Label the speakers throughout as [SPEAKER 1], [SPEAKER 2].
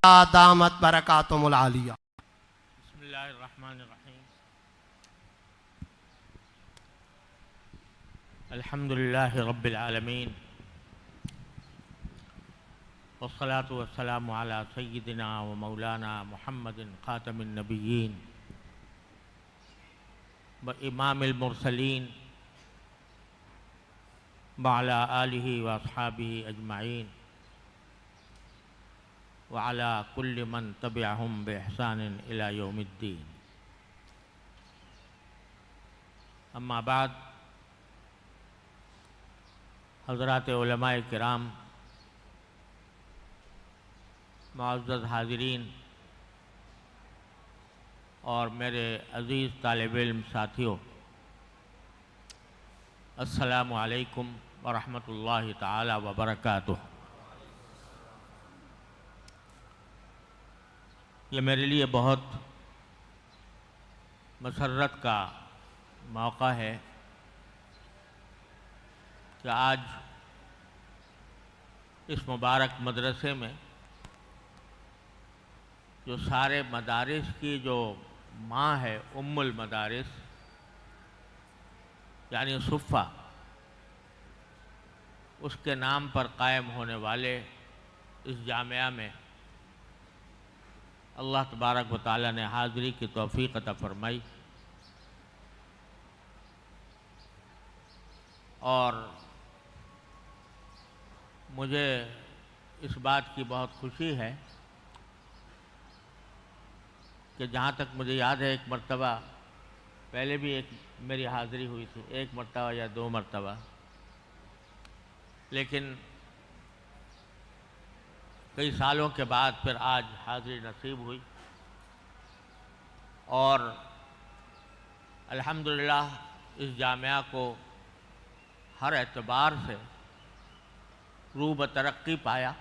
[SPEAKER 1] دامت برکاتہم العالیہ۔
[SPEAKER 2] بسم اللہ الرحمن الرحیم۔ الحمدللہ رب العالمین، والصلاة والسلام علی سیدنا و مولانا محمد خاتم النبیین و امام المرسلین وعلی آلہ و اصحابہ اجمعین وعلى كل من تبعهم بإحسان إلى يوم الدين۔ اما بعد، حضرات علماء کرام، معزز حاضرین اور میرے عزیز طالب علم ساتھیوں، السلام علیکم ورحمۃ اللہ تعالی وبرکاتہ۔ یہ میرے لیے بہت مسرت کا موقع ہے کہ آج اس مبارک مدرسے میں جو سارے مدارس کی جو ماں ہے، ام المدارس یعنی صفہ، اس کے نام پر قائم ہونے والے اس جامعہ میں اللہ تبارک و تعالیٰ نے حاضری کی توفیق عطا فرمائی، اور مجھے اس بات کی بہت خوشی ہے کہ جہاں تک مجھے یاد ہے، ایک مرتبہ پہلے بھی ایک میری حاضری ہوئی تھی، ایک مرتبہ یا دو مرتبہ، لیکن کئی سالوں کے بعد پھر آج حاضری نصیب ہوئی، اور الحمدللہ اس جامعہ کو ہر اعتبار سے رو بترقی پایا۔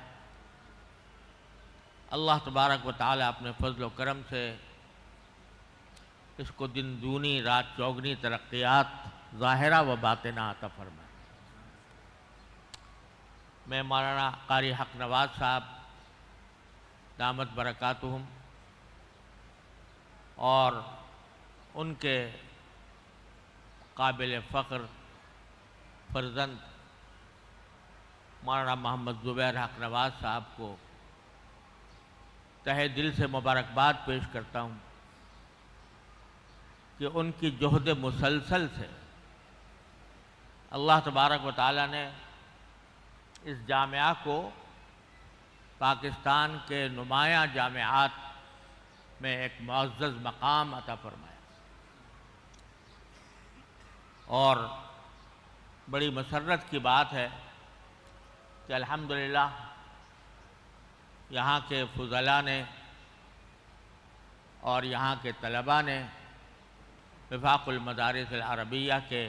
[SPEAKER 2] اللہ تبارک و تعالیٰ اپنے فضل و کرم سے اس کو دن دونی رات چوگنی ترقیات ظاہرہ و باطنہ عطا فرمائے۔ میں مولانا قاری حق نواز صاحب دامت برکاتہم اور ان کے قابل فخر فرزند مولانا محمد زبیر حق نواز صاحب کو تہہ دل سے مبارکباد پیش کرتا ہوں کہ ان کی جہد مسلسل سے اللہ تبارک و تعالیٰ نے اس جامعہ کو پاکستان کے نمایاں جامعات میں ایک معزز مقام عطا فرمایا، اور بڑی مسرت کی بات ہے کہ الحمدللہ یہاں کے فضلاء نے اور یہاں کے طلباء نے وفاق المدارس العربیہ کے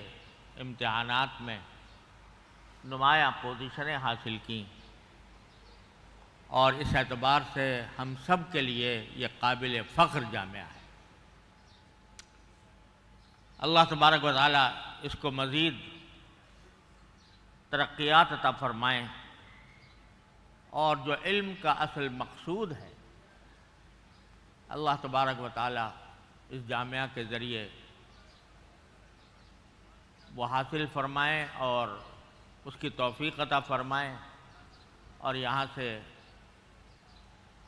[SPEAKER 2] امتحانات میں نمایاں پوزیشنیں حاصل کیں، اور اس اعتبار سے ہم سب کے لیے یہ قابل فخر جامعہ ہے۔ اللہ تبارک و تعالیٰ اس کو مزید ترقیات عطا فرمائیں، اور جو علم کا اصل مقصود ہے اللہ تبارک و تعالیٰ اس جامعہ کے ذریعے وہ حاصل فرمائیں اور اس کی توفیق عطا فرمائیں، اور یہاں سے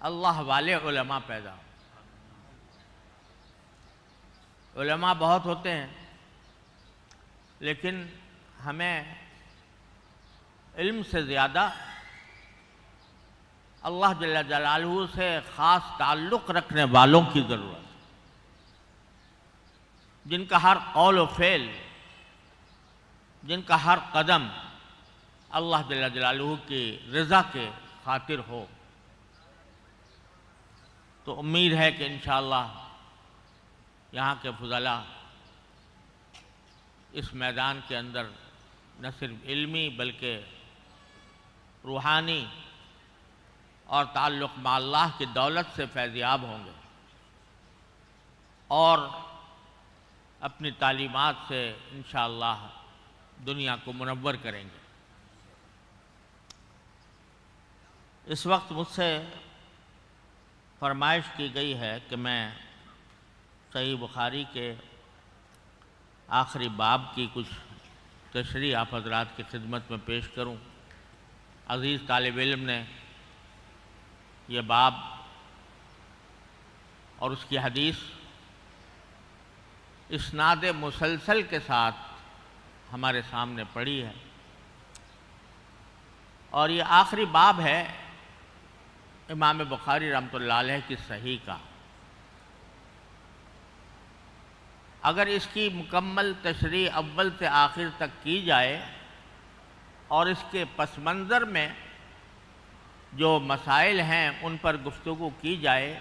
[SPEAKER 2] اللہ والے علماء پیدا ہوں۔ علماء بہت ہوتے ہیں، لیکن ہمیں علم سے زیادہ اللہ جل جلالہ سے خاص تعلق رکھنے والوں کی ضرورت ہے، جن کا ہر قول و فعل، جن کا ہر قدم اللہ جل جلالہ کی رضا کے خاطر ہو۔ تو امید ہے کہ انشاءاللہ یہاں کے فضلاء اس میدان کے اندر نہ صرف علمی بلکہ روحانی اور تعلق مع اللہ کی دولت سے فیضیاب ہوں گے، اور اپنی تعلیمات سے انشاءاللہ دنیا کو منور کریں گے۔ اس وقت مجھ سے فرمائش کی گئی ہے کہ میں صحیح بخاری کے آخری باب کی کچھ تشریح آپ حضرات کی خدمت میں پیش کروں۔ عزیز طالب علم نے یہ باب اور اس کی حدیث اسناد مسلسل کے ساتھ ہمارے سامنے پڑھی ہے، اور یہ آخری باب ہے امام بخاری رحمۃ اللہ علیہ کی صحیح کا۔ اگر اس کی مکمل تشریح اول سے آخر تک کی جائے اور اس کے پس منظر میں جو مسائل ہیں ان پر گفتگو کی جائے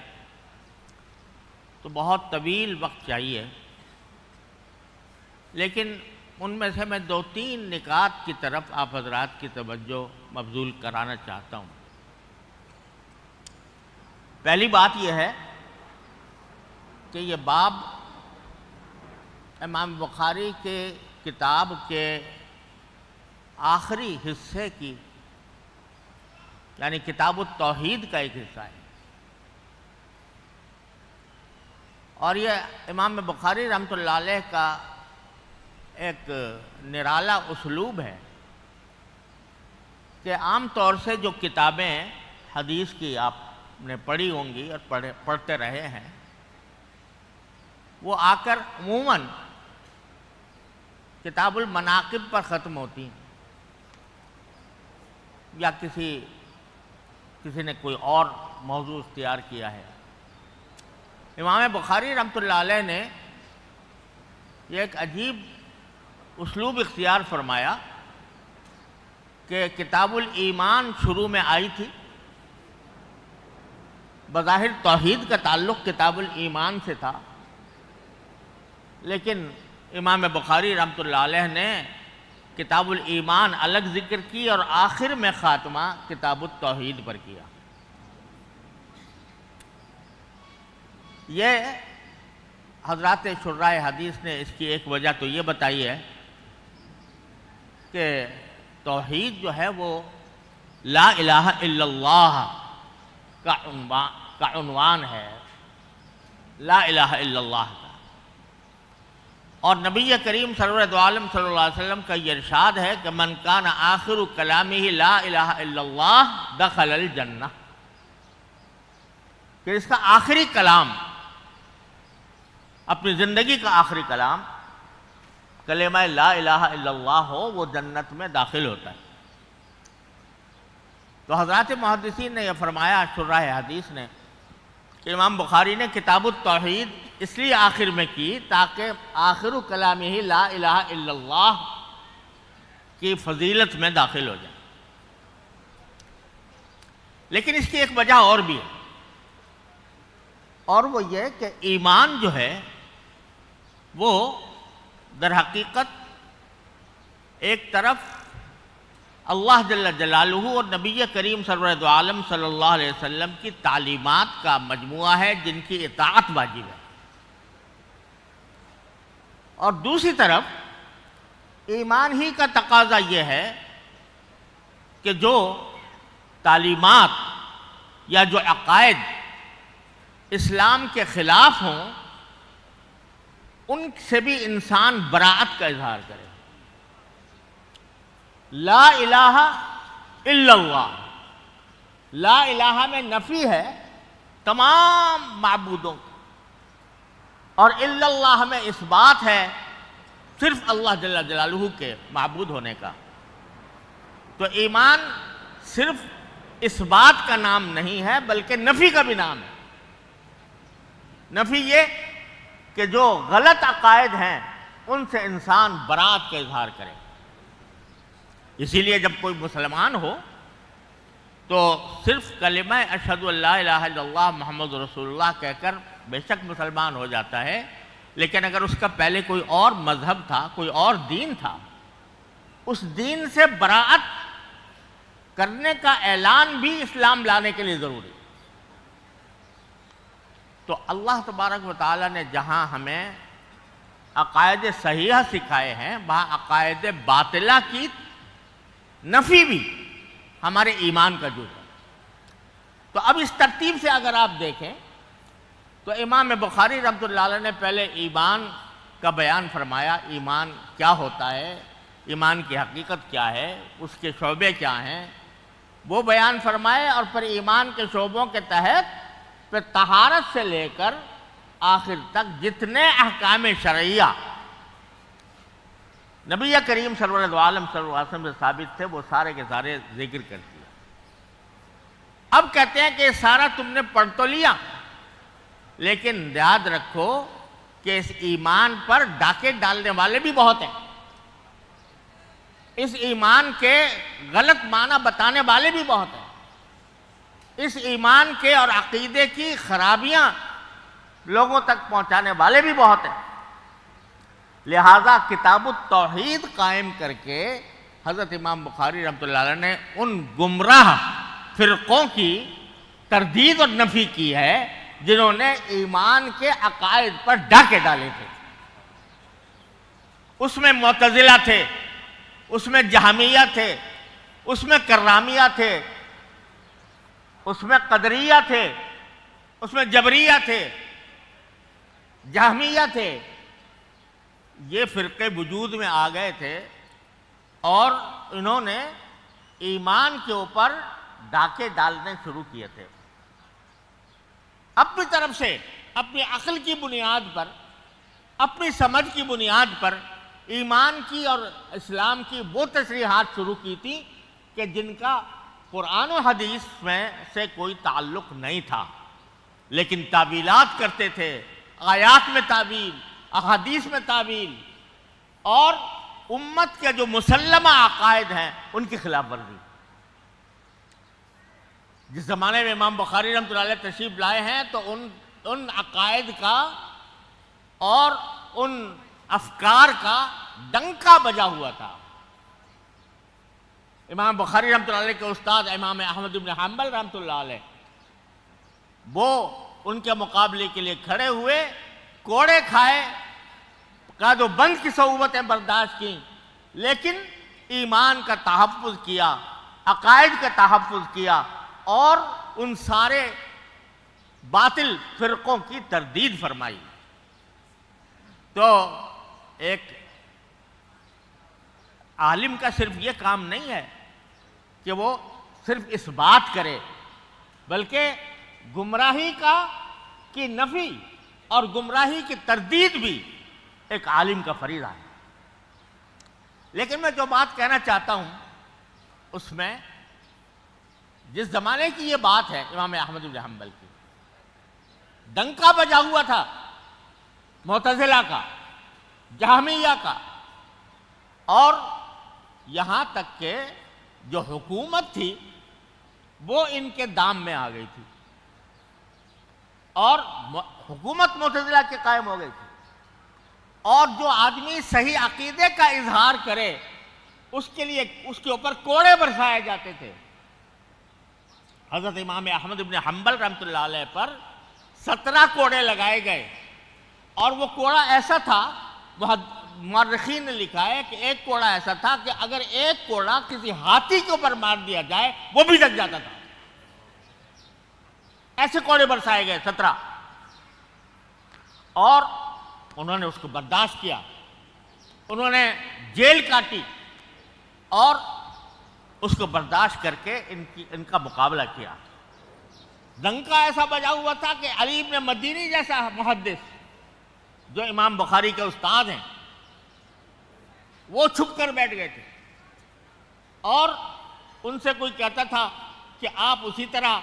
[SPEAKER 2] تو بہت طویل وقت چاہیے، لیکن ان میں سے میں 2-3 نکات کی طرف آپ حضرات کی توجہ مبذول کرانا چاہتا ہوں۔ پہلی بات یہ ہے کہ یہ باب امام بخاری کے کتاب کے آخری حصے کی، یعنی کتاب التوحید کا ایک حصہ ہے، اور یہ امام بخاری رحمۃ اللہ علیہ کا ایک نرالا اسلوب ہے کہ عام طور سے جو کتابیں حدیث کی آپ نے پڑھی ہوں گی اور پڑھتے رہے ہیں، وہ آ کر عموماً کتاب المناقب پر ختم ہوتی ہیں، یا کسی نے کوئی اور موضوع اختیار کیا ہے۔ امام بخاری رحمۃ اللہ علیہ نے یہ ایک عجیب اسلوب اختیار فرمایا کہ کتاب الایمان شروع میں آئی تھی، بظاہر توحید کا تعلق کتاب الایمان سے تھا، لیکن امام بخاری رحمۃ اللہ علیہ نے کتاب الایمان الگ ذکر کی اور آخر میں خاتمہ کتاب التوحید پر کیا۔ یہ حضرات شراح حدیث نے اس کی ایک وجہ تو یہ بتائی ہے کہ توحید جو ہے وہ لا الہ الا اللہ کا عنوان ہے، لا الہ الا اللہ کا، اور نبی کریم سرور دو عالم صلی اللہ علیہ وسلم کا یہ ارشاد ہے کہ من کان آخر کلامہ لا الہ الا اللہ دخل الجنہ، کہ اس کا آخری کلام، اپنی زندگی کا آخری کلام کلمہ لا الہ الا اللہ ہو، وہ جنت میں داخل ہوتا ہے۔ تو حضرات محدثین نے یہ فرمایا، شراح حدیث نے، کہ امام بخاری نے کتاب التوحید اس لیے آخر میں کی تاکہ آخر کلامہ لا الہ الا اللہ کی فضیلت میں داخل ہو جائے۔ لیکن اس کی ایک وجہ اور بھی ہے، اور وہ یہ کہ ایمان جو ہے وہ در حقیقت ایک طرف اللہ جل جلالہ اور نبی کریم سرور دو عالم صلی اللہ علیہ وسلم کی تعلیمات کا مجموعہ ہے جن کی اطاعت واجب ہے، اور دوسری طرف ایمان ہی کا تقاضا یہ ہے کہ جو تعلیمات یا جو عقائد اسلام کے خلاف ہوں ان سے بھی انسان براءت کا اظہار کرے۔ لا الہ الا اللہ، لا الہ میں نفی ہے تمام معبودوں کی، اور الا اللہ میں اس بات ہے صرف اللہ جل جلالہ کے معبود ہونے کا۔ تو ایمان صرف اس بات کا نام نہیں ہے بلکہ نفی کا بھی نام ہے۔ نفی یہ کہ جو غلط عقائد ہیں ان سے انسان براءت کا اظہار کرے۔ اسی لیے جب کوئی مسلمان ہو تو صرف کلمہ اشہد ان لا الہ الا اللہ محمد رسول اللہ کہہ کر بے شک مسلمان ہو جاتا ہے، لیکن اگر اس کا پہلے کوئی اور مذہب تھا، کوئی اور دین تھا، اس دین سے براءت کرنے کا اعلان بھی اسلام لانے کے لیے ضروری ہے۔ تو اللہ تبارک و تعالیٰ نے جہاں ہمیں عقائد صحیحہ سکھائے ہیں، وہاں عقائد باطلہ کی نفی بھی ہمارے ایمان کا جزء ہے۔ تو اب اس ترتیب سے اگر آپ دیکھیں تو امام بخاری رحمۃ اللہ علیہ نے پہلے ایمان کا بیان فرمایا، ایمان کیا ہوتا ہے، ایمان کی حقیقت کیا ہے، اس کے شعبے کیا ہیں، وہ بیان فرمائے، اور پھر ایمان کے شعبوں کے تحت پھر طہارت سے لے کر آخر تک جتنے احکام شرعیہ نبی کریم صلی اللہ علیہ وسلم سے ثابت تھے وہ سارے کے سارے ذکر کر دیا۔ اب کہتے ہیں کہ سارا تم نے پڑھ تو لیا، لیکن یاد رکھو کہ اس ایمان پر ڈاکے ڈالنے والے بھی بہت ہیں، اس ایمان کے غلط معنی بتانے والے بھی بہت ہیں، اس ایمان کے اور عقیدے کی خرابیاں لوگوں تک پہنچانے والے بھی بہت ہیں۔ لہذا کتاب التوحید قائم کر کے حضرت امام بخاری رحمۃ اللہ علیہ نے ان گمراہ فرقوں کی تردید اور نفی کی ہے جنہوں نے ایمان کے عقائد پر ڈاکے ڈالے تھے۔ اس میں معتزلہ تھے، اس میں جہمیہ تھے، اس میں کرامیہ تھے، اس میں قدریہ تھے، اس میں جبریہ تھے، جہمیہ تھے، یہ فرقے وجود میں آ گئے تھے اور انہوں نے ایمان کے اوپر ڈاکے ڈالنے شروع کیے تھے، اپنی طرف سے اپنی عقل کی بنیاد پر، اپنی سمجھ کی بنیاد پر ایمان کی اور اسلام کی وہ تشریحات شروع کی تھی کہ جن کا قرآن و حدیث میں سے کوئی تعلق نہیں تھا، لیکن تعویلات کرتے تھے، آیات میں تعویل، احادیث میں تعویل، اور امت کے جو مسلمہ عقائد ہیں ان کی خلاف ورزی۔ جس زمانے میں امام بخاری رحمۃ اللہ علیہ تشریف لائے ہیں تو ان عقائد کا اور ان افکار کا ڈنکا بجا ہوا تھا۔ امام بخاری رحمۃ اللہ علیہ کے استاد امام احمد بن حنبل رحمۃ اللہ علیہ وہ ان کے مقابلے کے لیے کھڑے ہوئے، کوڑے کھائے، قید و بند کی صعوبتیں برداشت کی، لیکن ایمان کا تحفظ کیا، عقائد کا تحفظ کیا اور ان سارے باطل فرقوں کی تردید فرمائی۔ تو ایک عالم کا صرف یہ کام نہیں ہے کہ وہ صرف اس بات کرے، بلکہ گمراہی کی نفی اور گمراہی کی تردید بھی ایک عالم کا فریضہ ہے۔ لیکن میں جو بات کہنا چاہتا ہوں اس میں جس زمانے کی یہ بات ہے امام احمد بن حنبل کی، ڈنکا بجا ہوا تھا معتزلہ کا، جہمیہ کا، اور یہاں تک کہ جو حکومت تھی وہ ان کے دام میں آ گئی تھی اور حکومت معتزلہ کے قائم ہو گئی تھی، اور جو آدمی صحیح عقیدے کا اظہار کرے اس کے لیے اس کے اوپر کوڑے برسائے جاتے تھے۔ حضرت امام احمد بن حنبل رحمۃ اللہ علیہ پر 17 کوڑے لگائے گئے، اور وہ کوڑا ایسا تھا، مورخین نے لکھا ہے کہ ایک کوڑا ایسا تھا کہ اگر ایک کوڑا کسی ہاتھی کے اوپر مار دیا جائے وہ بھی لگ جاتا تھا، ایسے کوڑے برسائے گئے 17، اور انہوں نے اس کو برداشت کیا، انہوں نے جیل کاٹی اور اس کو برداشت کر کے ان کا مقابلہ کیا۔ ڈنکا ایسا بجا ہوا تھا کہ علی بن مدینی جیسا محدث جو امام بخاری کے استاد ہیں وہ چھپ کر بیٹھ گئے تھے، اور ان سے کوئی کہتا تھا کہ آپ اسی طرح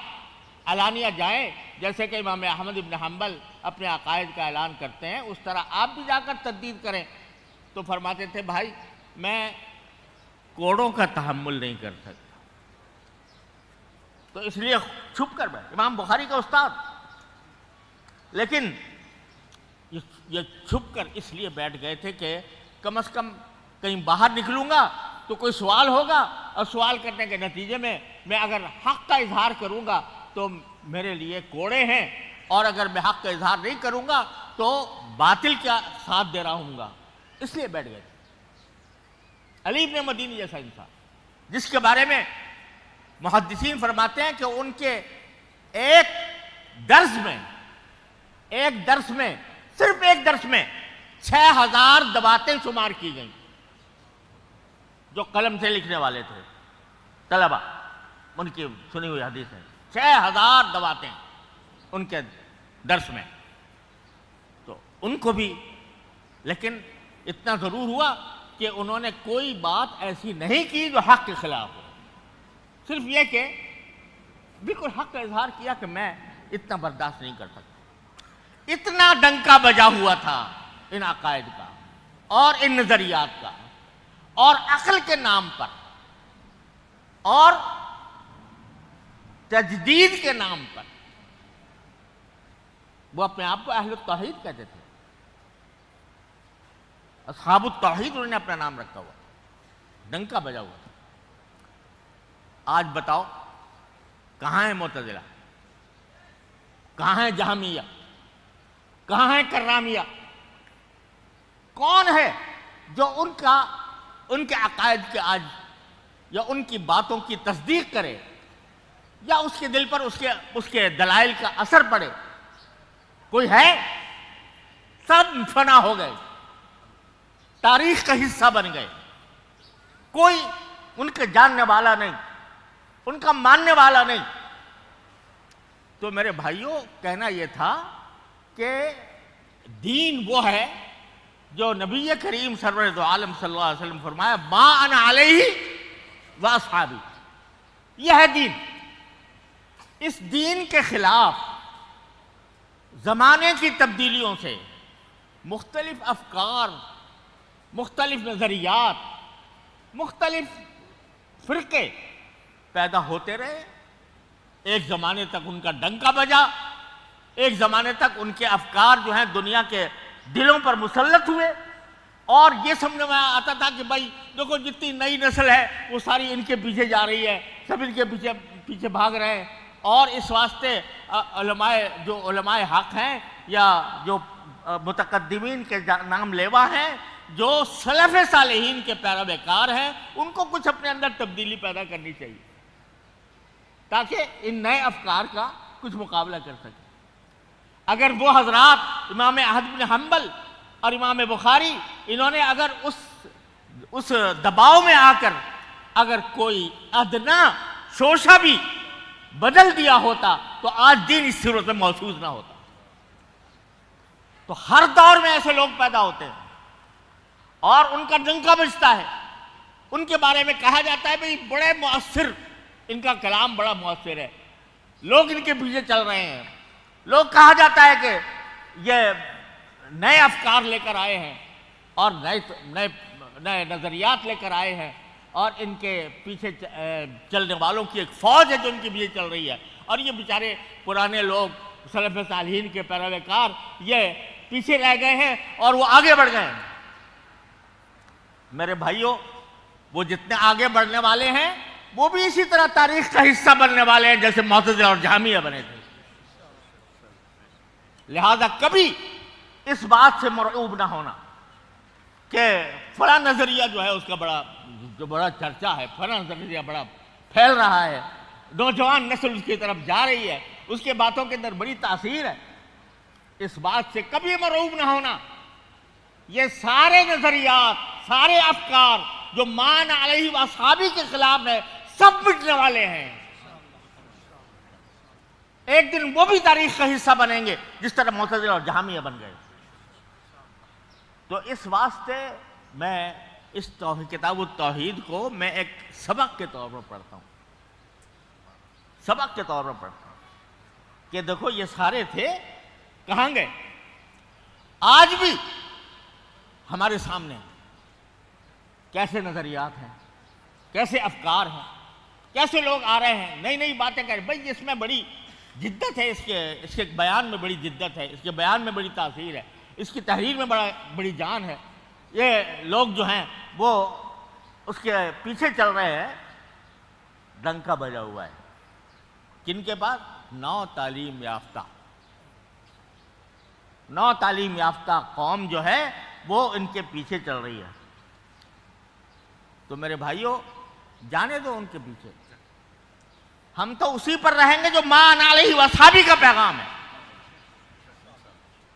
[SPEAKER 2] علانیہ جائیں جیسے کہ امام احمد بن حنبل اپنے عقائد کا اعلان کرتے ہیں، اس طرح آپ بھی جا کر تردید کریں، تو فرماتے تھے بھائی میں کوڑوں کا تحمل نہیں کر سکتا، تو اس لیے چھپ کر بیٹھ، امام بخاری کا استاد، لیکن یہ چھپ کر اس لیے بیٹھ گئے تھے کہ کم از کم کہیں باہر نکلوں گا تو کوئی سوال ہوگا، اور سوال کرنے کے نتیجے میں اگر حق کا اظہار کروں گا تو میرے لیے کوڑے ہیں، اور اگر میں حق کا اظہار نہیں کروں گا تو باطل کا ساتھ دے رہا ہوں گا، اس لیے بیٹھ گئے تھے۔ علی بن مدینی جیسا انسان جس کے بارے میں محدثین فرماتے ہیں کہ ان کے ایک درس میں صرف ایک درس میں 6000 دباتیں شمار کی گئیں جو قلم سے لکھنے والے تھے طلبہ، ان کی سنی ہوئی حدیث ہے 6000 دباتیں ان کے درس میں. تو ان کو بھی، لیکن اتنا ضرور ہوا کہ انہوں نے کوئی بات ایسی نہیں کی جو حق کے خلاف ہو، صرف یہ کہ بالکل حق کا اظہار کیا کہ میں اتنا برداشت نہیں کر سکتا. اتنا ڈنکا بجا ہوا تھا ان عقائد کا اور ان نظریات کا اور عقل کے نام پر اور تجدید کے نام پر. وہ اپنے آپ کو اہل التوحید کہتے تھے، اصحاب التوحید انہوں نے اپنا نام رکھا ہوا، ڈنکا بجا ہوا تھا. آج بتاؤ کہاں ہے معتزلہ، کہاں ہے جہمیہ، کہاں ہے کرامیہ؟ کون ہے جو ان کے عقائد کے آج یا ان کی باتوں کی تصدیق کرے یا اس کے دل پر اس کے دلائل کا اثر پڑے؟ کوئی ہے؟ سب فنا ہو گئے، تاریخ کا حصہ بن گئے. کوئی ان کے جاننے والا نہیں، ان کا ماننے والا نہیں. تو میرے بھائیوں، کہنا یہ تھا کہ دین وہ ہے جو نبی کریم سرور دو عالم صلی اللہ علیہ وسلم فرمایا ما انا علیہ و اصحابی، یہ ہے دین. اس دین کے خلاف زمانے کی تبدیلیوں سے مختلف افکار، مختلف نظریات، مختلف فرقے پیدا ہوتے رہے. ایک زمانے تک ان کا ڈنکا بجا، ایک زمانے تک ان کے افکار جو ہیں دنیا کے دلوں پر مسلط ہوئے، اور یہ سمجھ میں آتا تھا کہ بھائی دیکھو جتنی نئی نسل ہے وہ ساری ان کے پیچھے جا رہی ہے، سب ان کے پیچھے بھاگ رہے ہیں. اور اس واسطے علماء حق ہیں یا جو متقدمین کے نام لیوا ہیں، جو سلف صالحین کے پیروکار ہیں، ان کو کچھ اپنے اندر تبدیلی پیدا کرنی چاہیے تاکہ ان نئے افکار کا کچھ مقابلہ کر سکیں. اگر وہ حضرات امام احمد بن حنبل اور امام بخاری انہوں نے اگر اس دباؤ میں آ کر اگر کوئی ادنا شوشہ بھی بدل دیا ہوتا تو آج دین اس صورت میں محسوس نہ ہوتا. تو ہر دور میں ایسے لوگ پیدا ہوتے ہیں اور ان کا ڈنکا بجتا ہے. ان کے بارے میں کہا جاتا ہے بھئی بڑے مؤثر، ان کا کلام بڑا مؤثر ہے، لوگ ان کے پیچھے چل رہے ہیں. لوگ کہا جاتا ہے کہ یہ نئے افکار لے کر آئے ہیں اور نئے نظریات لے کر آئے ہیں، اور ان کے پیچھے چلنے والوں کی ایک فوج ہے جو ان کے پیچھے چل رہی ہے، اور یہ بیچارے پرانے لوگ سلف صالحین کے پیروکار یہ پیچھے رہ گئے ہیں اور وہ آگے بڑھ گئے ہیں. میرے بھائیوں، وہ جتنے آگے بڑھنے والے ہیں وہ بھی اسی طرح تاریخ کا حصہ بننے والے ہیں جیسے معتزلہ اور جہمیہ بنے تھے. لہذا کبھی اس بات سے مرعوب نہ ہونا کہ فلاں نظریہ جو ہے اس کا بڑا چرچا ہے، فلاں نظریہ بڑا پھیل رہا ہے، نوجوان نسل اس کی طرف جا رہی ہے، اس کے باتوں کے اندر بڑی تاثیر ہے. اس بات سے کبھی مرعوب نہ ہونا. یہ سارے نظریات، سارے افکار جو مان علیہ و اصحابی کے خلاف ہے، سب مٹنے والے ہیں. ایک دن وہ بھی تاریخ کا حصہ بنیں گے جس طرح معتزلہ اور جہمیہ بن گئے. تو اس واسطے میں اس کتاب التوحید کو میں ایک سبق کے طور پر پڑھتا ہوں، سبق کے طور پر پڑھتا ہوں کہ دیکھو یہ سارے تھے، کہاں گئے؟ آج بھی ہمارے سامنے کیسے نظریات ہیں، کیسے افکار ہیں، کیسے لوگ آ رہے ہیں، نئی نئی باتیں کر رہے ہیں. بھائی اس میں بڑی جدت ہے، اس کے بیان میں بڑی جدت ہے، اس کے بیان میں بڑی تاثیر ہے، اس کی تحریر میں بڑی جان ہے. یہ لوگ جو ہیں وہ اس کے پیچھے چل رہے ہیں. ڈنکا بجا ہوا ہے کن کے پاس؟ نو تعلیم یافتہ قوم جو ہے وہ ان کے پیچھے چل رہی ہے. تو میرے بھائیوں، جانے دو ان کے پیچھے. ہم تو اسی پر رہیں گے جو ما انا علیہ واصحابی کا پیغام ہے.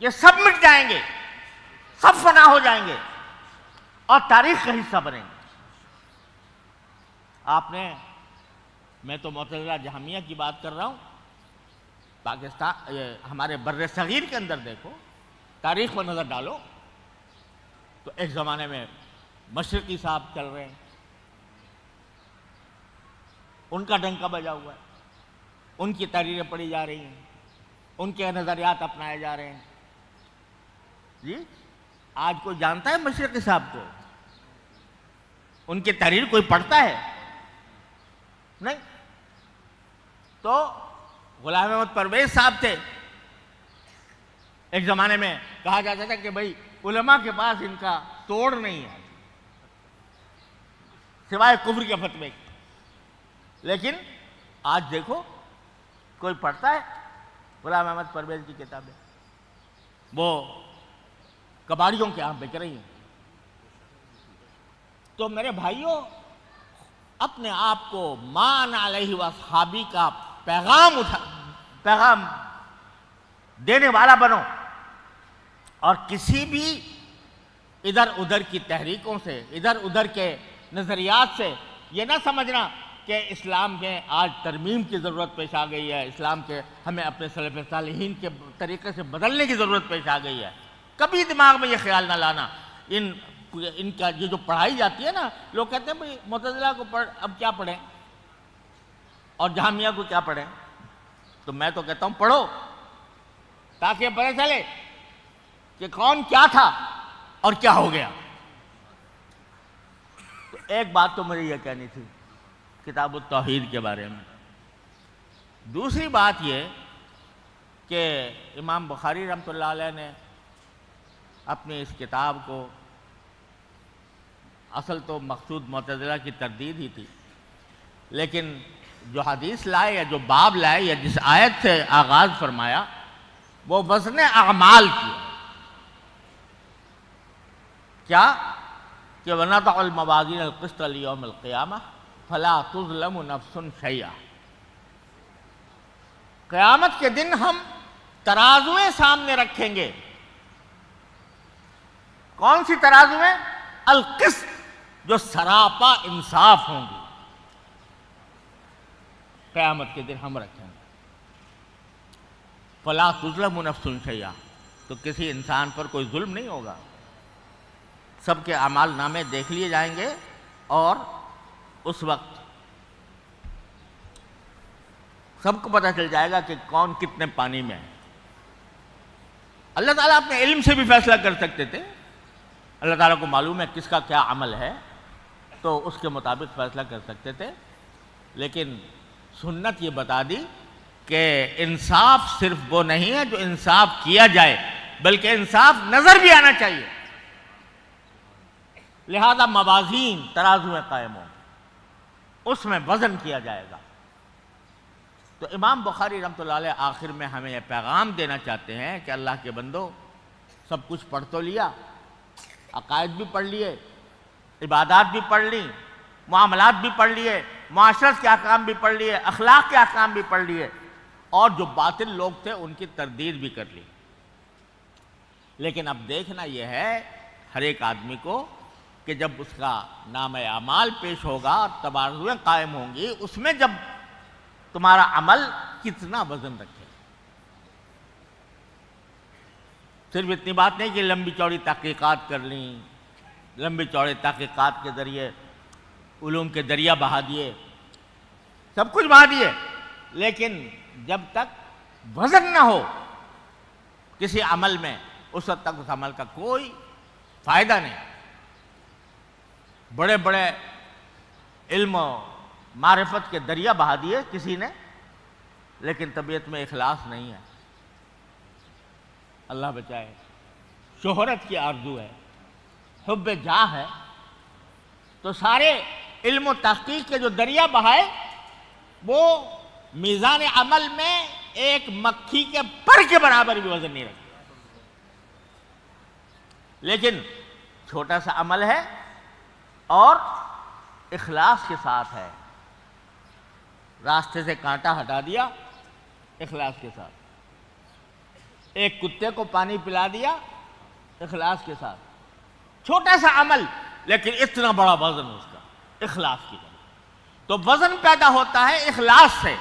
[SPEAKER 2] یہ سب مٹ جائیں گے, سب فنا ہو جائیں گے اور تاریخ کا حصہ بنیں گے. آپ نے, میں تو معتزلہ جہمیہ کی بات کر رہا ہوں, پاکستان ہمارے بر صغیر کے اندر دیکھو, تاریخ پر نظر ڈالو تو ایک زمانے میں مشرقی صاحب چل رہے ہیں, ان کا ڈنکا بجا ہوا ہے, ان کی تحریریں پڑھی جا رہی ہیں, ان کے نظریات اپنائے جا رہے ہیں. جی آج کوئی جانتا ہے مشرقی صاحب کو؟ ان کی تحریر کوئی پڑھتا ہے؟ نہیں. تو غلام احمد پرویز صاحب تھے, ایک زمانے میں کہا جاتا تھا کہ بھائی علماء کے پاس ان کا توڑ نہیں ہے سوائے کفر کے فتوے. لیکن آج دیکھو کوئی پڑھتا ہے غلام احمد پرویز کی کتابیں؟ وہ کباڑیوں کے یہاں بک رہی ہیں. تو میرے بھائیوں, اپنے آپ کو ما انا علیہ واصحابی کا پیغام دینے والا بنو, اور کسی بھی ادھر ادھر کی تحریکوں سے, ادھر ادھر کے نظریات سے یہ نہ سمجھنا کہ اسلام میں آج ترمیم کی ضرورت پیش آ گئی ہے, اسلام کے ہمیں اپنے سلف صالحین کے طریقے سے بدلنے کی ضرورت پیش آ گئی ہے. کبھی دماغ میں یہ خیال نہ لانا. ان کا یہ جو پڑھائی جاتی ہے نا, لوگ کہتے ہیں بھائی معتزلہ کو اب کیا پڑھیں اور جہمیہ کو کیا پڑھیں. تو میں تو کہتا ہوں پڑھو, تاکہ پتہ چلے کہ کون کیا تھا اور کیا ہو گیا. تو ایک بات تو مجھے یہ کہنی تھی کتاب التوحید کے بارے میں. دوسری بات یہ کہ امام بخاری رحمۃ اللہ علیہ نے اپنی اس کتاب کو, اصل تو مقصود معتزلہ کی تردید ہی تھی, لیکن جو حدیث لائے یا جو باب لائے یا جس آیت سے آغاز فرمایا وہ وزن اعمال کی. کیا کہ وَنَضَعُ الْمَوَازِينَ الْقِسْطَ لِيَوْمِ الْقِيَامَةِ فَلَا تُظْلَمُ نَفْسٌ شَيْئًا. قیامت کے دن ہم ترازویں سامنے رکھیں گے. کون سی ترازویں؟ القسط, جو سراپا انصاف ہوں گی. قیامت کے دن ہم رکھیں گے. فَلَا تُظْلَمُ نَفْسٌ شَيْئًا, تو کسی انسان پر کوئی ظلم نہیں ہوگا. سب کے اعمال نامے دیکھ لیے جائیں گے اور اس وقت سب کو پتہ چل جائے گا کہ کون کتنے پانی میں ہے. اللہ تعالیٰ اپنے علم سے بھی فیصلہ کر سکتے تھے. اللہ تعالیٰ کو معلوم ہے کس کا کیا عمل ہے, تو اس کے مطابق فیصلہ کر سکتے تھے. لیکن سنت یہ بتا دی کہ انصاف صرف وہ نہیں ہے جو انصاف کیا جائے, بلکہ انصاف نظر بھی آنا چاہیے. لہذا موازین ترازویں قائم ہوں, اس میں وزن کیا جائے گا. تو امام بخاری رحمۃ اللہ علیہ آخر میں ہمیں یہ پیغام دینا چاہتے ہیں کہ اللہ کے بندو, سب کچھ پڑھ تو لیا, عقائد بھی پڑھ لیے, عبادات بھی پڑھ لی, معاملات بھی پڑھ لیے, معاشرت کے احکام بھی پڑھ لیے, اخلاق کے احکام بھی پڑھ لیے, اور جو باطل لوگ تھے ان کی تردید بھی کر لی. لیکن اب دیکھنا یہ ہے ہر ایک آدمی کو کہ جب اس کا نام اعمال پیش ہوگا اور ترازویں قائم ہوں گی, اس میں جب تمہارا عمل کتنا وزن رکھے. صرف اتنی بات نہیں کہ لمبی چوڑی تحقیقات کر لیں, لمبی چوڑی تحقیقات کے ذریعے علوم کے دریا بہا دیے, سب کچھ بہا دیے, لیکن جب تک وزن نہ ہو کسی عمل میں, اس وقت تک اس عمل کا کوئی فائدہ نہیں. بڑے بڑے علم و معرفت کے دریا بہا دیے کسی نے, لیکن طبیعت میں اخلاص نہیں ہے. اللہ بچائے. شہرت کی آرزو ہے, حب جاہ ہے, تو سارے علم و تحقیق کے جو دریا بہائے وہ میزان عمل میں ایک مکھی کے پر کے برابر بھی وزن نہیں رکھتے. لیکن چھوٹا سا عمل ہے اور اخلاص کے ساتھ ہے, راستے سے کانٹا ہٹا دیا اخلاص کے ساتھ، ایک کتے کو پانی پلا دیا اخلاص کے ساتھ، چھوٹا سا عمل لیکن اتنا بڑا وزن اس کا اخلاص کی طرف. تو وزن پیدا ہوتا ہے اخلاص سے.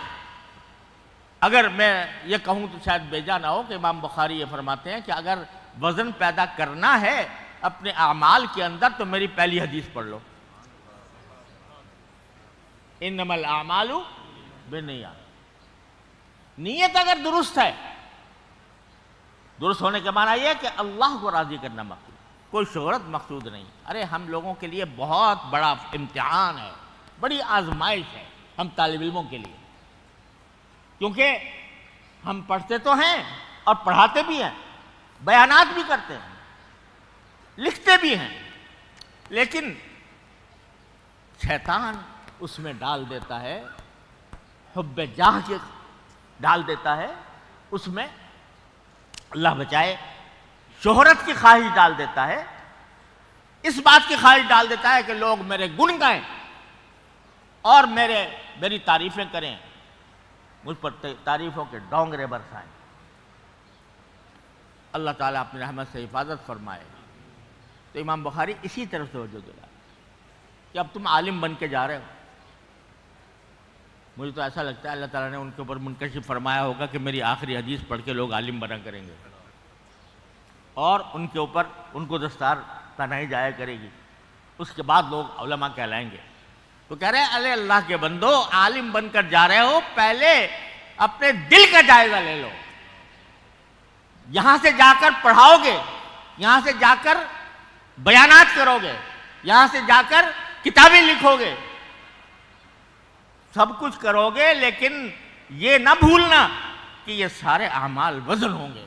[SPEAKER 2] اگر میں یہ کہوں تو شاید بیجا نہ ہو کہ امام بخاری یہ فرماتے ہیں کہ اگر وزن پیدا کرنا ہے اپنے اعمال کے اندر تو میری پہلی حدیث پڑھ لو، انما الاعمال بالنیات. نیت اگر درست ہے، درست ہونے کے معنی یہ ہے کہ اللہ کو راضی کرنا مقصود، کوئی شہرت مقصود نہیں. ارے ہم لوگوں کے لیے بہت بڑا امتحان ہے، بڑی آزمائش ہے ہم طالب علموں کے لیے، کیونکہ ہم پڑھتے تو ہیں اور پڑھاتے بھی ہیں، بیانات بھی کرتے ہیں، لکھتے بھی ہیں، لیکن شیطان اس میں ڈال دیتا ہے حب جاہ کے، ڈال دیتا ہے اس میں، اللہ بچائے، شہرت کی خواہش ڈال دیتا ہے، اس بات کی خواہش ڈال دیتا ہے کہ لوگ میرے گن گائیں اور میری تعریفیں کریں، مجھ پر تعریفوں کے ڈونگرے برسائیں. اللہ تعالیٰ اپنی رحمت سے حفاظت فرمائے. تو امام بخاری اسی طرف سے توجہ دلا کہ اب تم عالم بن کے جا رہے ہو. مجھے تو ایسا لگتا ہے اللہ تعالیٰ نے ان کے اوپر منکشف فرمایا ہوگا کہ میری آخری حدیث پڑھ کے لوگ عالم بنا کریں گے اور ان کے اوپر ان کو دستار پہنائی جایا کرے گی، اس کے بعد لوگ علماء کہلائیں گے. تو کہہ رہے ہیں ارے اللہ کے بندو، عالم بن کر جا رہے ہو، پہلے اپنے دل کا جائزہ لے لو. یہاں سے جا کر پڑھاؤ گے، یہاں سے جا کر بیانات کرو گے، یہاں سے جا کر کتابیں لکھو گے، سب کچھ کرو گے، لیکن یہ نہ بھولنا کہ یہ سارے اعمال وزن ہوں گے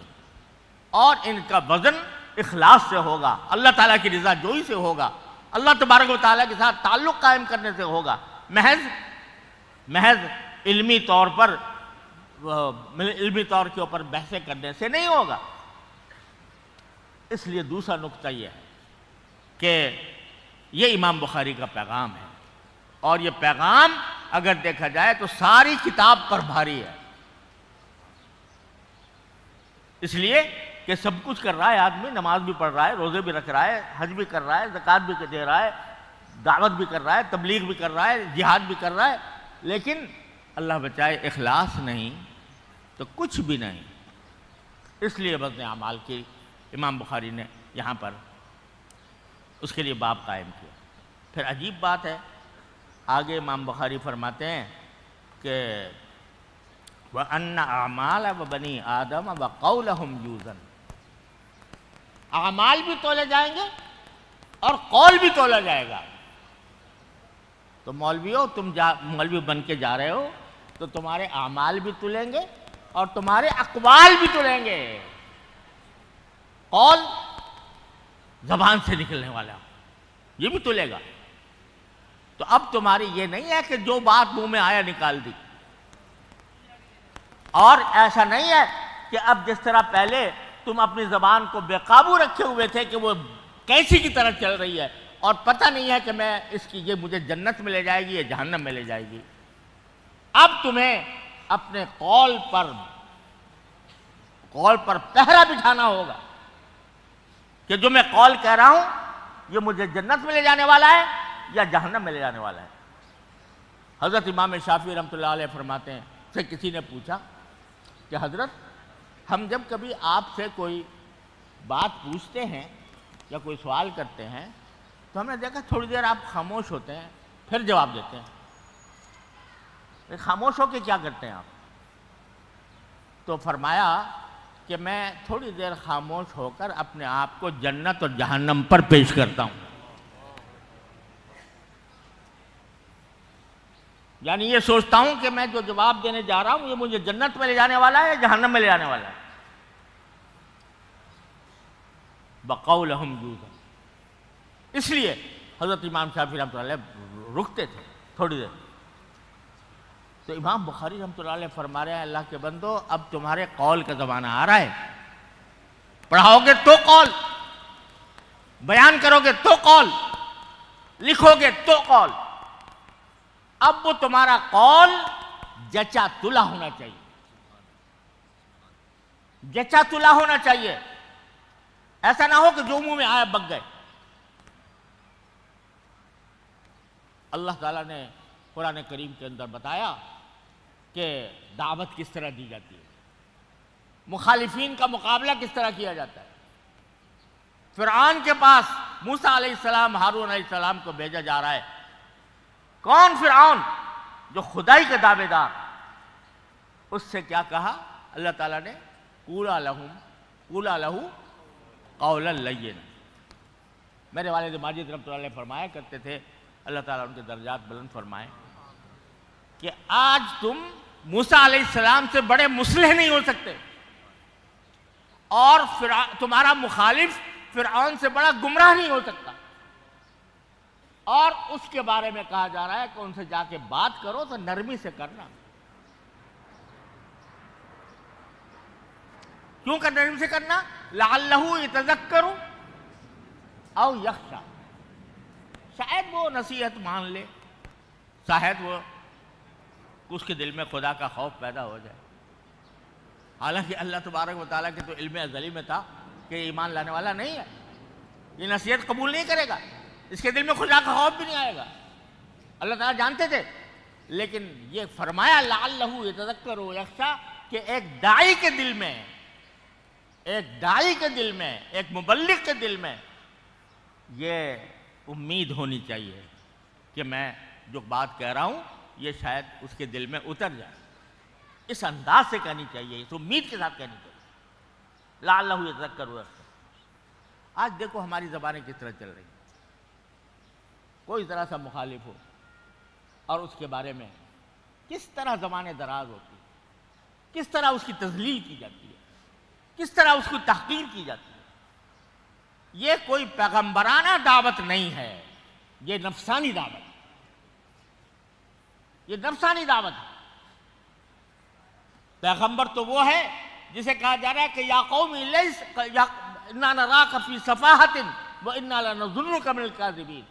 [SPEAKER 2] اور ان کا وزن اخلاص سے ہوگا، اللہ تعالیٰ کی رضا جوئی سے ہوگا، اللہ تبارک و تعالیٰ کے ساتھ تعلق قائم کرنے سے ہوگا، محض علمی طور پر علمی طور کے اوپر بحثیں کرنے سے نہیں ہوگا. اس لیے دوسرا نقطہ یہ ہے کہ یہ امام بخاری کا پیغام ہے، اور یہ پیغام اگر دیکھا جائے تو ساری کتاب پر بھاری ہے، اس لیے کہ سب کچھ کر رہا ہے آدمی، نماز بھی پڑھ رہا ہے، روزے بھی رکھ رہا ہے، حج بھی کر رہا ہے، زکوٰۃ بھی دے رہا ہے، دعوت بھی کر رہا ہے، تبلیغ بھی کر رہا ہے، جہاد بھی کر رہا ہے، لیکن اللہ بچائے اخلاص نہیں تو کچھ بھی نہیں. اس لیے وزن اعمال کی امام بخاری نے یہاں پر اس کے لیے باب قائم کیا. پھر عجیب بات ہے، آگے امام بخاری فرماتے ہیں کہ وَأَنَّ أَعْمَالَ وَبَنِي آدَمَ وَقَوْلَهُمْ يُوزَنُ، اعمال بھی تولے جائیں گے اور قول بھی تولا جائے گا. تو مولویوں، تم مولوی بن کے جا رہے ہو تو تمہارے اعمال بھی تلیں گے اور تمہارے اقوال بھی تلیں گے. قول زبان سے نکلنے والا یہ بھی تلے گا. تو اب تمہاری یہ نہیں ہے کہ جو بات منہ میں آیا نکال دی، اور ایسا نہیں ہے کہ اب جس طرح پہلے تم اپنی زبان کو بے قابو رکھے ہوئے تھے کہ وہ کیسی کی طرح چل رہی ہے اور پتہ نہیں ہے کہ میں اس کی یہ مجھے جنت میں لے جائے گی یا جہنم میں لے جائے گی. اب تمہیں اپنے قول پر پہرا بٹھانا ہوگا کہ جو میں قول کہہ رہا ہوں یہ مجھے جنت میں لے جانے والا ہے یا جہنم میں لے جانے والا ہے. حضرت امام شافعی رحمۃ اللہ علیہ فرماتے ہیں، سے کسی نے پوچھا کہ حضرت ہم جب کبھی آپ سے کوئی بات پوچھتے ہیں یا کوئی سوال کرتے ہیں تو ہم نے دیکھا تھوڑی دیر آپ خاموش ہوتے ہیں پھر جواب دیتے ہیں. خاموش ہو کے کیا کرتے ہیں آپ؟ تو فرمایا کہ میں تھوڑی دیر خاموش ہو کر اپنے آپ کو جنت اور جہنم پر پیش کرتا ہوں. یعنی یہ سوچتا ہوں کہ میں جو جواب دینے جا رہا ہوں یہ مجھے جنت میں لے جانے والا ہے یا جہنم میں لے جانے والا ہے. بقولہم یوزن. اس لیے حضرت امام شافعی رحمۃ اللہ علیہ رکتے تھے تھوڑی دیر. تو امام بخاری رحمۃ اللہ علیہ فرما رہے ہیں اللہ کے بندو اب تمہارے قول کا زمانہ آ رہا ہے. پڑھاؤ گے تو قول، بیان کرو گے تو قول، لکھو گے تو قول. اب وہ تمہارا قول جچا تلا ہونا چاہیے، جچا تلا ہونا چاہیے. ایسا نہ ہو کہ جو منہ میں آیا بک گئے. اللہ تعالیٰ نے قرآن کریم کے اندر بتایا کہ دعوت کس طرح دی جاتی ہے، مخالفین کا مقابلہ کس طرح کیا جاتا ہے. فرعون کے پاس موسیٰ علیہ السلام، ہارون علیہ السلام کو بھیجا جا رہا ہے. کون فرعون؟ جو خدائی کے دعوے دار. اس سے کیا کہا اللہ تعالیٰ نے؟ قولا لہو قولا لینا. میرے والد ماجد رحمۃ اللہ علیہ فرمایا کرتے تھے، اللہ تعالیٰ ان کے درجات بلند فرمائے، کہ آج تم موسیٰ علیہ السلام سے بڑے مصلح نہیں ہو سکتے، اور تمہارا مخالف فرعون سے بڑا گمراہ نہیں ہو سکتا. اور اس کے بارے میں کہا جا رہا ہے کہ ان سے جا کے بات کرو تو نرمی سے کرنا. کیوں کہ نرمی سے کرنا؟ لعلہ یتذکر او یخشی، شاید وہ نصیحت مان لے، شاید وہ اس کے دل میں خدا کا خوف پیدا ہو جائے. حالانکہ اللہ تبارک و تعالیٰ کے تو علم ازلی میں تھا کہ ایمان لانے والا نہیں ہے، یہ نصیحت قبول نہیں کرے گا، اس کے دل میں خدا کا خوف بھی نہیں آئے گا. اللہ تعالیٰ جانتے تھے، لیکن یہ فرمایا لعلہ یتذکر و یخشی کہ ایک داعی کے دل میں، ایک مبلغ کے دل میں یہ امید ہونی چاہیے کہ میں جو بات کہہ رہا ہوں یہ شاید اس کے دل میں اتر جائے. اس انداز سے کہنی چاہیے، اس امید کے ساتھ کہنی چاہیے. لعلہ یتذکر و یخشی. آج دیکھو ہماری زبانیں کس طرح چل رہی ہیں. کوئی ذرا سا مخالف ہو اور اس کے بارے میں کس طرح زبانیں دراز ہوتی ہیں، کس طرح اس کی تذلیل کی جاتی ہے، کس طرح اس کی تحقیر کی جاتی ہے. یہ کوئی پیغمبرانہ دعوت نہیں ہے، یہ نفسانی دعوت ہے. یہ نفسانی دعوت ہے. پیغمبر تو وہ ہے جسے کہا جا رہا ہے کہ یا قوم انا نراک فی صفاحۃ وانا لنظنک من الکاذبین.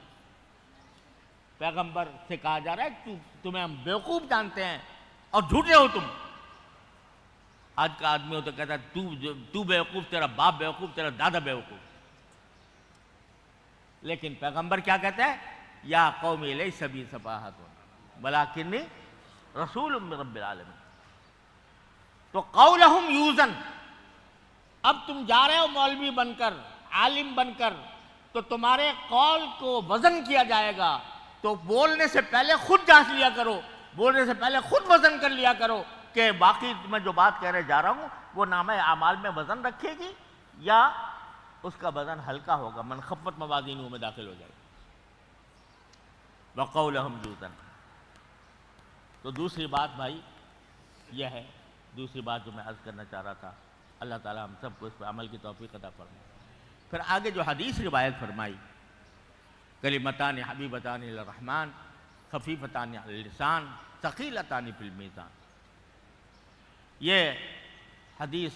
[SPEAKER 2] پیغمبر سے کہا جا رہا ہے کہ تمہیں ہم بیوقوف جانتے ہیں اور جھوٹے ہو تم. آج کا آدمی ہو تو کہتا ہے تو بیوقوف، تیرا باپ بیوقوف، تیرا دادا بیوقوف. لیکن پیغمبر کیا کہتا ہے؟ یا قوم لیس بی صفاحۃ ولکنی رسول من رب العالمین. تو قولہم یوزن. اب تم جا رہے ہو مولوی بن کر، عالم بن کر، تو تمہارے قول کو وزن کیا جائے گا. تو بولنے سے پہلے خود جانچ لیا کرو، بولنے سے پہلے خود وزن کر لیا کرو کہ باقی میں جو بات کہنے جا رہا ہوں وہ نامہ اعمال میں وزن رکھے گی یا اس کا وزن ہلکا ہوگا، منخفت موازینوں میں داخل ہو جائے گا. وقولہم یوزن. تو دوسری بات بھائی یہ ہے، دوسری بات جو میں عرض کرنا چاہ رہا تھا، اللہ تعالیٰ ہم سب کو اس پہ عمل کی توفیق عطا فرمائے. پھر آگے جو حدیث روایت فرمائی، کلمتان حبیبتان للرحمن خفیفتان علی اللسان ثقیلتان فی المیزان. یہ حدیث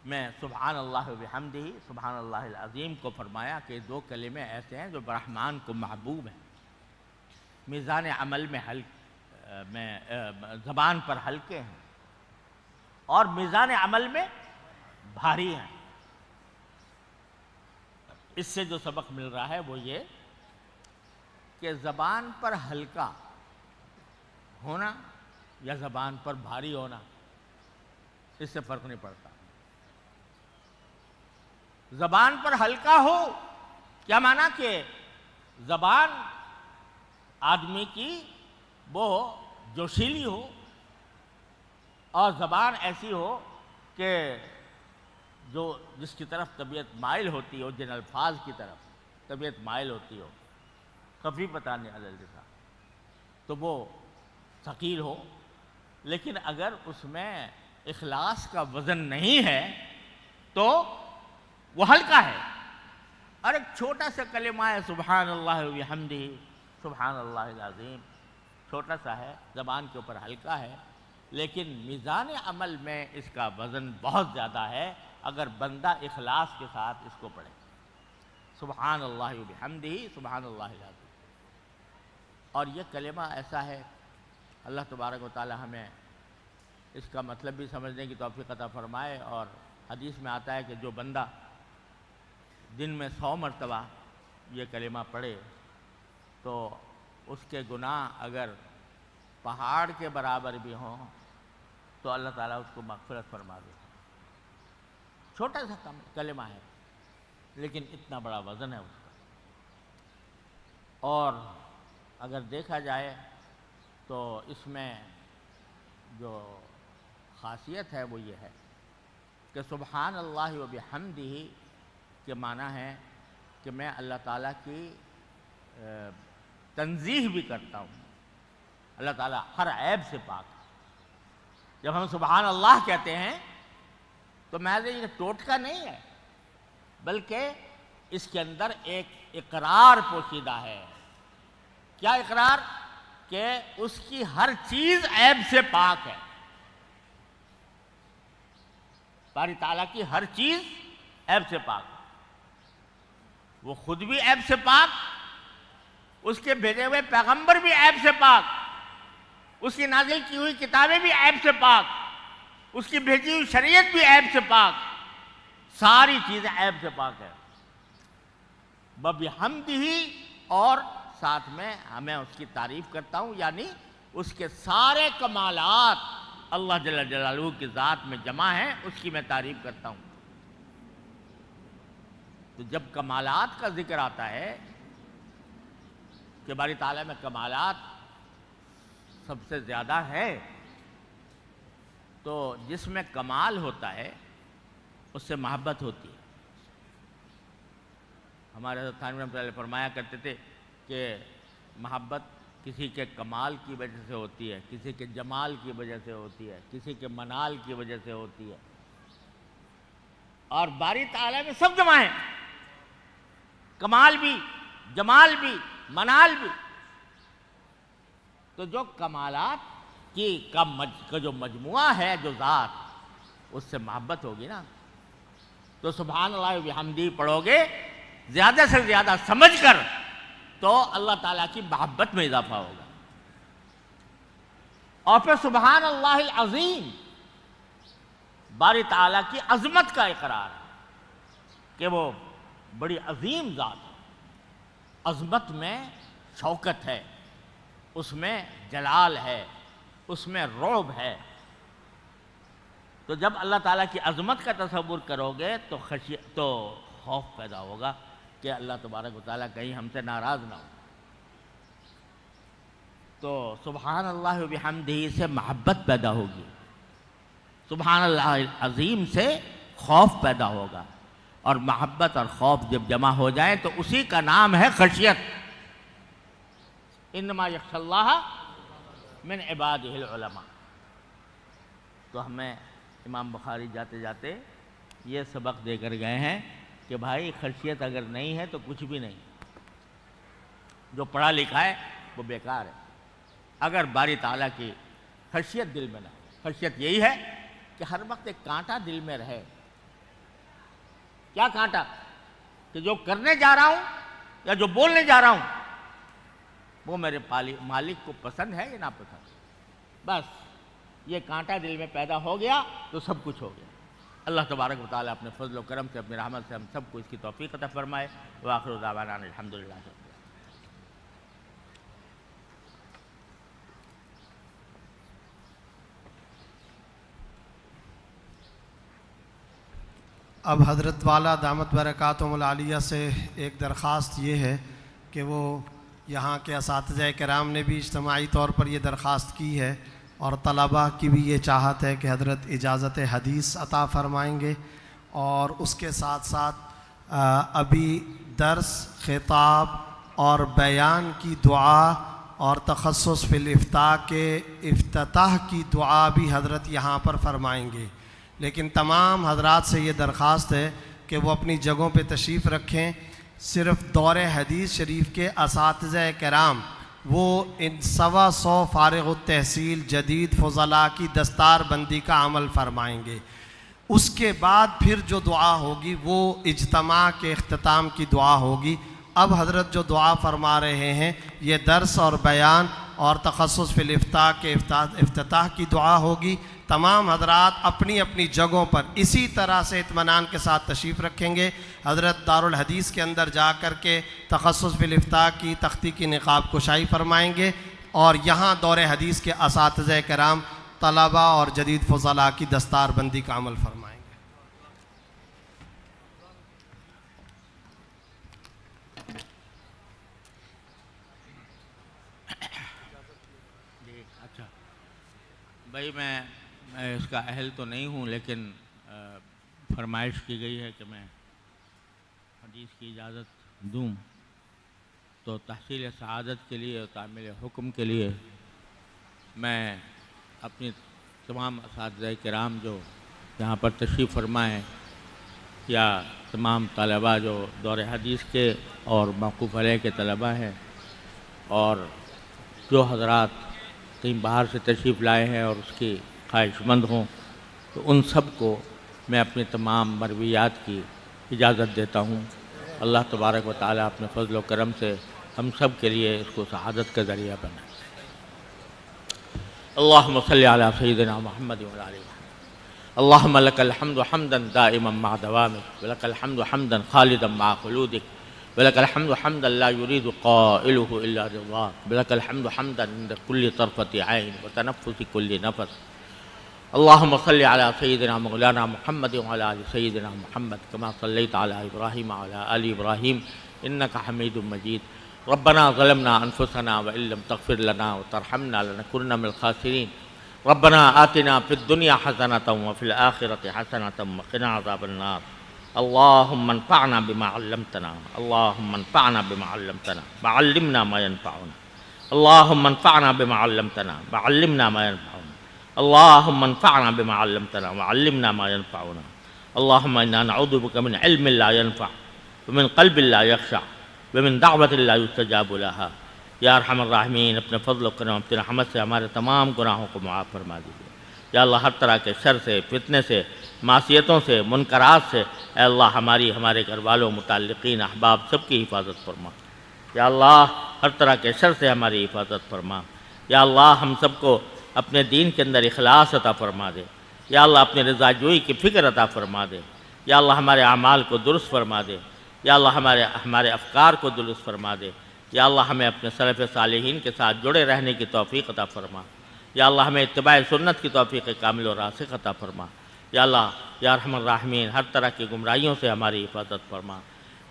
[SPEAKER 2] میں سبحان اللہ و بحمدہ سبحان اللہ العظیم کو فرمایا کہ دو کلمے ایسے ہیں جو رحمان کو محبوب ہیں، میزان عمل میں زبان پر ہلکے ہیں اور میزان عمل میں بھاری ہیں. اس سے جو سبق مل رہا ہے وہ یہ کہ زبان پر ہلکا ہونا یا زبان پر بھاری ہونا، اس سے فرق نہیں پڑتا. زبان پر ہلکا ہو کیا معنی کہ زبان آدمی کی وہ جوشیلی ہو اور زبان ایسی ہو کہ جس کی طرف طبیعت مائل ہوتی ہو، جن الفاظ کی طرف طبیعت مائل ہوتی ہو. خفیفتان علی اللسان تو وہ ثقیل ہو. لیکن اگر اس میں اخلاص کا وزن نہیں ہے تو وہ ہلکا ہے. اور ایک چھوٹا سا کلمہ ہے سبحان اللہ و بحمدہ سبحان اللہ العظیم، چھوٹا سا ہے، زبان کے اوپر ہلکا ہے، لیکن میزان عمل میں اس کا وزن بہت زیادہ ہے اگر بندہ اخلاص کے ساتھ اس کو پڑھے. سبحان اللہ و بحمدہ سبحان اللہ العظیم. اور یہ کلمہ ایسا ہے اللہ تبارک و تعالی ہمیں اس کا مطلب بھی سمجھنے کی توفیق عطا فرمائے. اور حدیث میں آتا ہے کہ جو بندہ دن میں 100 مرتبہ یہ کلمہ پڑھے تو اس کے گناہ اگر پہاڑ کے برابر بھی ہوں تو اللہ تعالیٰ اس کو مغفرت فرما دے. چھوٹا سا کلمہ ہے لیکن اتنا بڑا وزن ہے اس کا. اور اگر دیکھا جائے تو اس میں جو خاصیت ہے وہ یہ ہے کہ سبحان اللہ و بحمدہ کے معنی ہے کہ میں اللہ تعالیٰ کی تنزیہ بھی کرتا ہوں. اللہ تعالیٰ ہر عیب سے پاک ہے. جب ہم سبحان اللہ کہتے ہیں تو محض یہ ٹوٹکا نہیں ہے بلکہ اس کے اندر ایک اقرار پوشیدہ ہے. کیا اقرار؟ کہ اس کی ہر چیز عیب سے پاک ہے. باری تعالیٰ کی ہر چیز عیب سے پاک ہے. وہ خود بھی عیب سے پاک، اس کے بھیجے ہوئے پیغمبر بھی عیب سے پاک، اس کی نازل کی ہوئی کتابیں بھی عیب سے پاک، اس کی بھیجی ہوئی شریعت بھی عیب سے پاک، ساری چیزیں عیب سے پاک ہے. بحمدہ، اور ساتھ میں میں اس کی تعریف کرتا ہوں، یعنی اس کے سارے کمالات اللہ جل جلالہ کی ذات میں جمع ہیں، اس کی میں تعریف کرتا ہوں. تو جب کمالات کا ذکر آتا ہے کہ باری تعالیٰ میں کمالات سب سے زیادہ ہے، تو جس میں کمال ہوتا ہے اس سے محبت ہوتی ہے. ہمارے حضرت تھانوی رحمۃ اللہ علیہ فرمایا کرتے تھے کہ محبت کسی کے کمال کی وجہ سے ہوتی ہے، کسی کے جمال کی وجہ سے ہوتی ہے، کسی کے منال کی وجہ سے ہوتی ہے. اور باری تعالیٰ میں سب جمع ہیں، کمال بھی، جمال بھی، منال بھی. تو جو کمالات کا جو مجموعہ ہے، جو ذات، اس سے محبت ہوگی نا. تو سبحان اللہ و بحمدہ پڑھو گے زیادہ سے زیادہ سمجھ کر تو اللہ تعالیٰ کی محبت میں اضافہ ہوگا. اور پھر سبحان اللہ العظیم، باری تعالیٰ کی عظمت کا اقرار ہے کہ وہ بڑی عظیم ذات ہے. عظمت میں شوکت ہے، اس میں جلال ہے، اس میں رعب ہے. تو جب اللہ تعالیٰ کی عظمت کا تصور کرو گے تو خوف پیدا ہوگا کہ اللہ تبارک و تعالیٰ کہیں ہم سے ناراض نہ ہو. تو سبحان اللہ و بحمدہ سے محبت پیدا ہوگی، سبحان اللہ العظیم سے خوف پیدا ہوگا. اور محبت اور خوف جب جمع ہو جائیں تو اسی کا نام ہے خشیت. انما یخشی اللہ من عبادہ العلماء. تو ہمیں امام بخاری جاتے جاتے یہ سبق دے کر گئے ہیں کہ بھائی خشیت اگر نہیں ہے تو کچھ بھی نہیں. جو پڑھا لکھا ہے وہ بیکار ہے اگر باری تعالیٰ کی خشیت دل میں نہ. خشیت یہی ہے کہ ہر وقت ایک کانٹا دل میں رہے. کیا کانٹا؟ کہ جو کرنے جا رہا ہوں یا جو بولنے جا رہا ہوں وہ میرے مالک کو پسند ہے یا ناپسند. بس یہ کانٹا دل میں پیدا ہو گیا تو سب کچھ ہو گیا. اللہ تبارک و تعالیٰ اپنے فضل و کرم سے، اپنی رحمت سے ہم سب کو اس کی توفیق عطا فرمائے. وآخر دعوانا الحمدللہ.
[SPEAKER 1] اب حضرت والا دامت برکاتہم العالیہ سے ایک درخواست یہ ہے کہ وہ یہاں کے اساتذہ کرام نے بھی اجتماعی طور پر یہ درخواست کی ہے اور طلباء کی بھی یہ چاہت ہے کہ حضرت اجازت حدیث عطا فرمائیں گے. اور اس کے ساتھ ساتھ ابھی درس، خطاب اور بیان کی دعا اور تخصص فی الافتاء کے افتتاح کی دعا بھی حضرت یہاں پر فرمائیں گے. لیکن تمام حضرات سے یہ درخواست ہے کہ وہ اپنی جگہوں پہ تشریف رکھیں. صرف دور حدیث شریف کے اساتذہ کرام وہ ان 125 فارغ التحصیل جدید فضلاء کی دستار بندی کا عمل فرمائیں گے. اس کے بعد پھر جو دعا ہوگی وہ اجتماع کے اختتام کی دعا ہوگی. اب حضرت جو دعا فرما رہے ہیں یہ درس اور بیان اور تخصص فی الافتاء کے افتتاح کی دعا ہوگی۔ تمام حضرات اپنی اپنی جگہوں پر اسی طرح سے اطمینان کے ساتھ تشریف رکھیں گے۔ حضرت دارالحدیث کے اندر جا کر کے تخصص فی الافتاء کی تختی کی نقاب کشائی فرمائیں گے، اور یہاں دور حدیث کے اساتذہ کرام، طلباء اور جدید فضلاء کی دستار بندی کا عمل فرمائیں گے۔
[SPEAKER 2] اچھا بھائی، میں اس کا اہل تو نہیں ہوں، لیکن فرمائش کی گئی ہے کہ میں حدیث کی اجازت دوں، تو تحصیل سعادت کے لیے اور تعمیل حکم کے لیے میں اپنی تمام اساتذہ کرام جو یہاں پر تشریف فرما ہیں، یا تمام طلباء جو دور حدیث کے اور موقوف علیہ کے طلباء ہیں، اور جو حضرات کہیں باہر سے تشریف لائے ہیں اور اس کی خواہش مند ہوں، تو ان سب کو میں اپنی تمام مرویات کی اجازت دیتا ہوں۔ اللہ تبارک و تعالیٰ اپنے فضل و کرم سے ہم سب کے لیے اس کو سعادت کا ذریعہ بنائے۔ اللہم صلی علی سیدنا محمد وعلی آلہ محمد۔ اللہم لک الحمد حمدا دائما مع دوامک، ولک الحمد حمدا خالدا مع خلودک، ولک الحمد حمدا لا يريد قائلہ الا رضاک، ولک الحمد حمدا عند كل طرفۃ عین وتنفس كل نفس۔ اللہم صلی علی سیدنا مولانا محمد وعلی آل سیدنا محمد کما صلیت علی ابراہیم وعلی آل ابراہیم انک حمید مجید۔ ربنا ظلمنا انفسنا وان لم تغفر لنا وترحمنا لنکونن من الخاسرین۔ ربنا آتنا فی الدنیا حسنۃ وفی الآخرۃ حسنۃ وقنا عذاب النار۔ اللہم انفعنا بما علمتنا، اللہم انفعنا بما علمتنا وعلمنا ما ينفعنا، اللہم انفعنا بما علمتنا وعلمنا ما ينفعنا، اللہم انفعنا بما علمتنا وعلمنا ما ينفعنا۔ اللہم انا نعوذ بک من علم لا ينفع ومن قلب لا يخشع ومن دعوت لا يستجاب لها۔ یا ارحم الراحمین، اپنے فضل و کرم، اپنی رحمت سے ہمارے تمام گناہوں کو معاف فرما دیجیے۔ یا اللہ، ہر طرح کے شر سے، فتنے سے، معصیتوں سے، منکرات سے اے اللہ ہمارے گھر والوں، متعلقین، احباب سب کی حفاظت فرما۔ یا اللہ، ہر طرح کے شر سے ہماری حفاظت فرما۔ یا اللہ، ہم سب کو اپنے دین کے اندر اخلاص عطا فرما دے۔ یا اللہ، اپنے رضا جوئی کی فکر عطا فرما دے۔ یا اللہ، ہمارے اعمال کو درست فرما دے۔ یا اللہ، ہمارے افکار کو درست فرما دے۔ یا اللہ، ہمیں اپنے سلف صالحین کے ساتھ جڑے رہنے کی توفیق عطا فرما۔ یا اللہ، ہمیں اتباع سنت کی توفیق کامل و راسخ عطا فرما۔ یا اللہ، یا ارحم الراحمین، ہر طرح کی گمراہیوں سے ہماری حفاظت فرما۔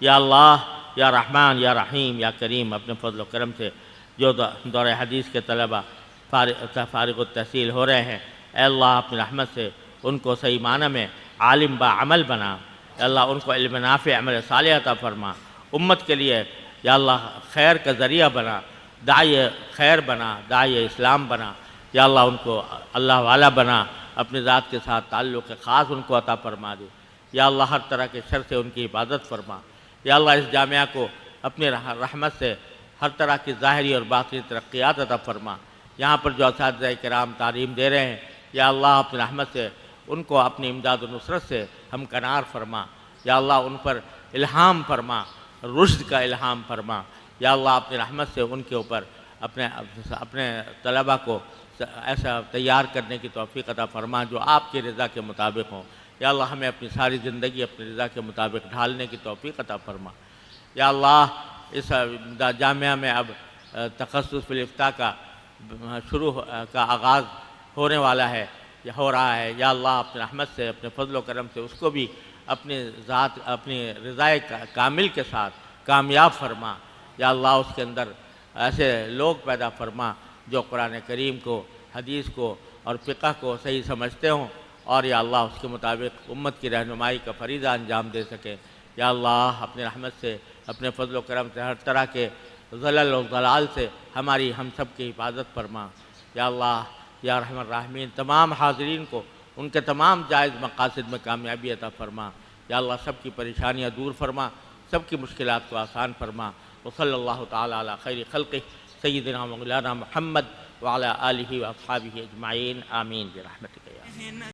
[SPEAKER 2] یا اللہ، یا رحمان، یا رحیم، یا کریم، اپنے فضل و کرم سے جو دور حدیث کے طلباء فارغ التحصیل ہو رہے ہیں، اے اللہ اپنی رحمت سے ان کو صحیح معنی میں عالم با عمل بنا۔ یا اللہ، ان کو علم نافع، عمل صالح عطا فرما۔ امت کے لیے یا اللہ خیر کا ذریعہ بنا، داعی خیر بنا، داعی اسلام بنا۔ یا اللہ، ان کو اللہ والا بنا، اپنی ذات کے ساتھ تعلق خاص ان کو عطا فرما دے۔ یا اللہ، ہر طرح کے شر سے ان کی حفاظت فرما۔ یا اللہ، اس جامعہ کو اپنی رحمت سے ہر طرح کی ظاہری اور باطنی ترقیات عطا فرما۔ یہاں پر جو اساتذہ کرام تعلیم دے رہے ہیں، یا اللہ اپنی رحمت سے ان کو اپنی امداد و نصرت سے ہمکنار فرما۔ یا اللہ، ان پر الہام فرما، رشد کا الہام فرما۔ یا اللہ، اپنی رحمت سے ان کے اوپر اپنے طلباء کو ایسا تیار کرنے کی توفیق عطا فرما جو آپ کی رضا کے مطابق ہوں۔ یا اللہ، ہمیں اپنی ساری زندگی اپنی رضا کے مطابق ڈھالنے کی توفیق عطا فرما۔ یا اللہ، اس جامعہ میں اب تخصص فی الافتاء کا آغاز ہونے والا ہے، یا ہو رہا ہے۔ یا اللہ، اپنی رحمت سے، اپنے فضل و کرم سے اس کو بھی اپنی رضائے کامل کے ساتھ کامیاب فرما۔ یا اللہ، اس کے اندر ایسے لوگ پیدا فرما جو قرآن کریم کو، حدیث کو اور فقہ کو صحیح سمجھتے ہوں، اور یا اللہ اس کے مطابق امت کی رہنمائی کا فریضہ انجام دے سکیں۔ یا اللہ، اپنے رحمت سے، اپنے فضل و کرم سے ہر طرح کے ضلل و ضلال سے ہم سب کی حفاظت فرما۔ یا اللہ، یا رحم الراحمین، تمام حاضرین کو ان کے تمام جائز مقاصد میں کامیابی عطا فرما۔ یا اللہ، سب کی پریشانیاں دور فرما، سب کی مشکلات کو آسان فرما۔ وصلی اللہ تعالی علی خیر خلقہ سیدنا مولانا محمد وعلی آلہ واصحابہ اجمعین، آمین برحمتک یا